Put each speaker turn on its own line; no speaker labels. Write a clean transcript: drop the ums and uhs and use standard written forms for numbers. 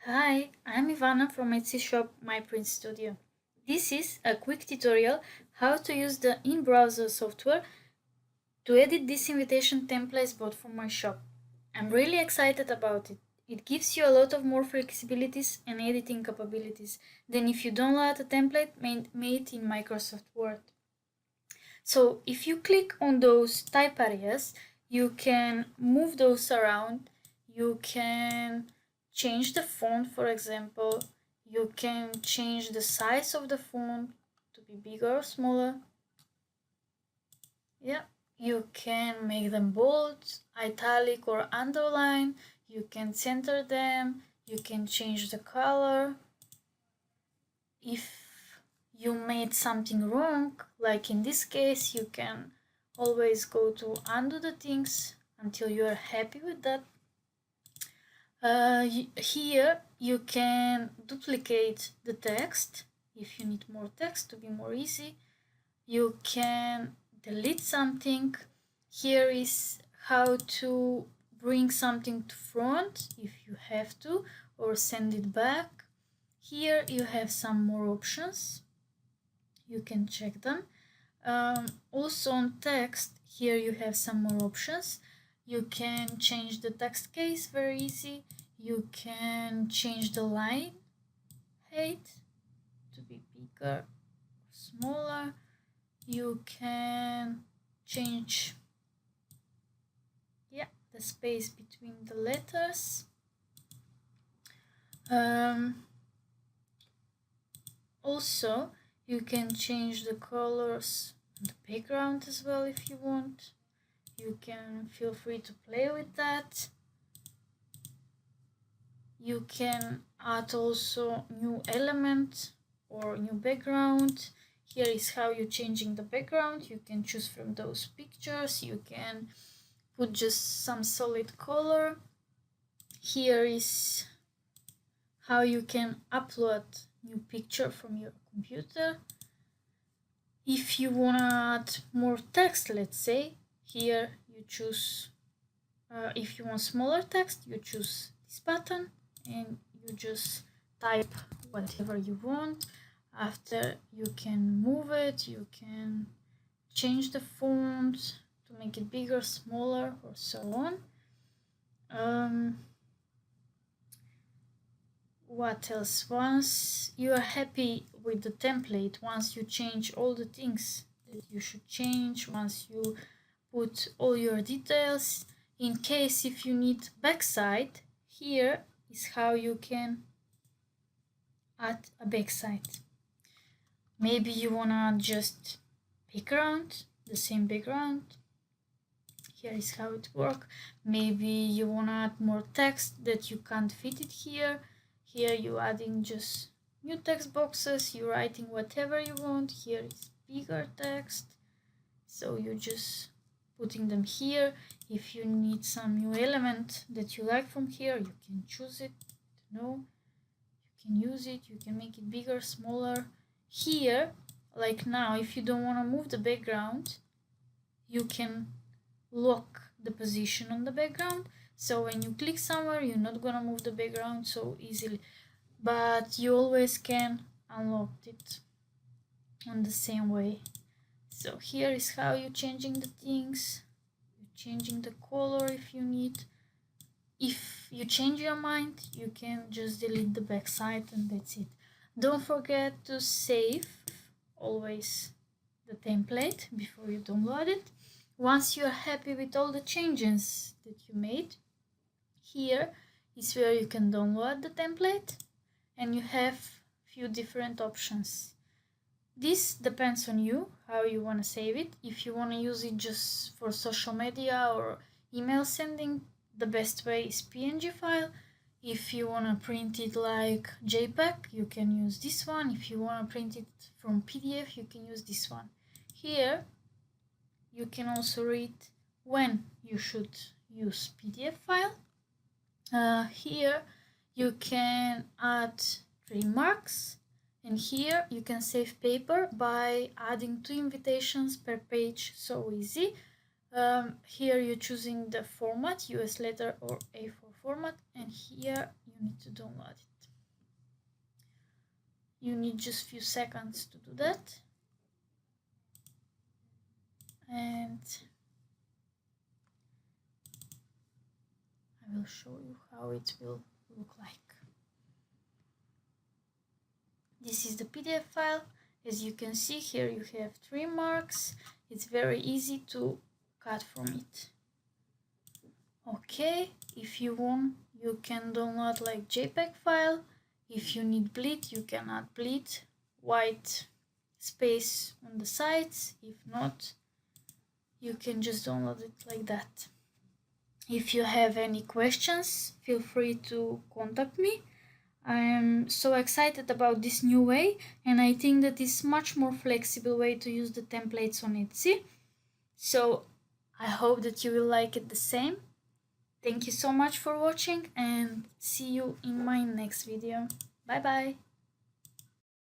Hi, I'm Ivana from Etsy shop MyPrintStudio. This is a quick tutorial how to use the in-browser software to edit this invitation templates bought from my shop. I'm really excited about it. It gives you a lot of more flexibilities and editing capabilities than if you download a template made in Microsoft Word. So if you click on those type areas, you can move those around. You can change the font, for example. You can change the size of the font to be bigger or smaller. Yeah, you can make them bold, italic or underline. You can center them. You can change the color. If you made something wrong, like in this case, you can always go to undo the things until you are happy with that. Here you can duplicate the text if you need more text to be more easy. You can delete something. Here is how to bring something to front if you have to, or send it back. Here you have some more options. You can check them. Also on text, here you have some more options. You can change the text case very easy. You can change the line height to be bigger or smaller. You can change the space between the letters. Also, you can change the colors on the background as well if you want. You can feel free to play with that. You can add also new element or new background. Here is how you're changing the background. You can choose from those pictures. You can put just some solid color. Here is how you can upload new picture from your computer. If you want to add more text, let's say, here you choose, if you want smaller text, you choose this button and you just type whatever you want. After, you can move it, you can change the font to make it bigger, smaller, or so on. What else? Once you are happy with the template, once you change all the things that you should change, once you put all your details, in case if you need backside, here is how you can add a backside. Maybe you wanna just background, the same background. Here is how it works. Maybe you wanna add more text that you can't fit it here. Here you adding just new text boxes, you writing whatever you want. Here is bigger text, so you just putting them here. If you need some new element that you like from here, you can choose it. No, you can use it, you can make it bigger, smaller. Here, like now, if you don't want to move the background, you can lock the position on the background. So when you click somewhere, you're not gonna move the background so easily, but you always can unlock it on the same way. So here is how you're changing the things. You're changing the color if you need. If you change your mind, you can just delete the backside and that's it. Don't forget to save always the template before you download it. Once you're happy with all the changes that you made, here is where you can download the template and you have few different options. This depends on you, how you want to save it. If you want to use it just for social media or email sending, the best way is PNG file. If you want to print it like JPEG, you can use this one. If you want to print it from PDF, you can use this one. Here, you can also read when you should use PDF file. Here, you can add remarks. And here you can save paper by adding 2 invitations per page, so easy. Here you're choosing the format, US letter or A4 format, and here you need to download it. You need just few seconds to do that. And I will show you how it will look like. This is the PDF file. As you can see here, you have 3 marks. It's very easy to cut from it. Okay, if you want, you can download like JPEG file. If you need bleed, you can add bleed, white space on the sides. If not, you can just download it like that. If you have any questions, feel free to contact me. I am so excited about this new way, and I think that is much more flexible way to use the templates on Etsy. So I hope that you will like it the same. Thank you so much for watching, and see you in my next video. Bye bye.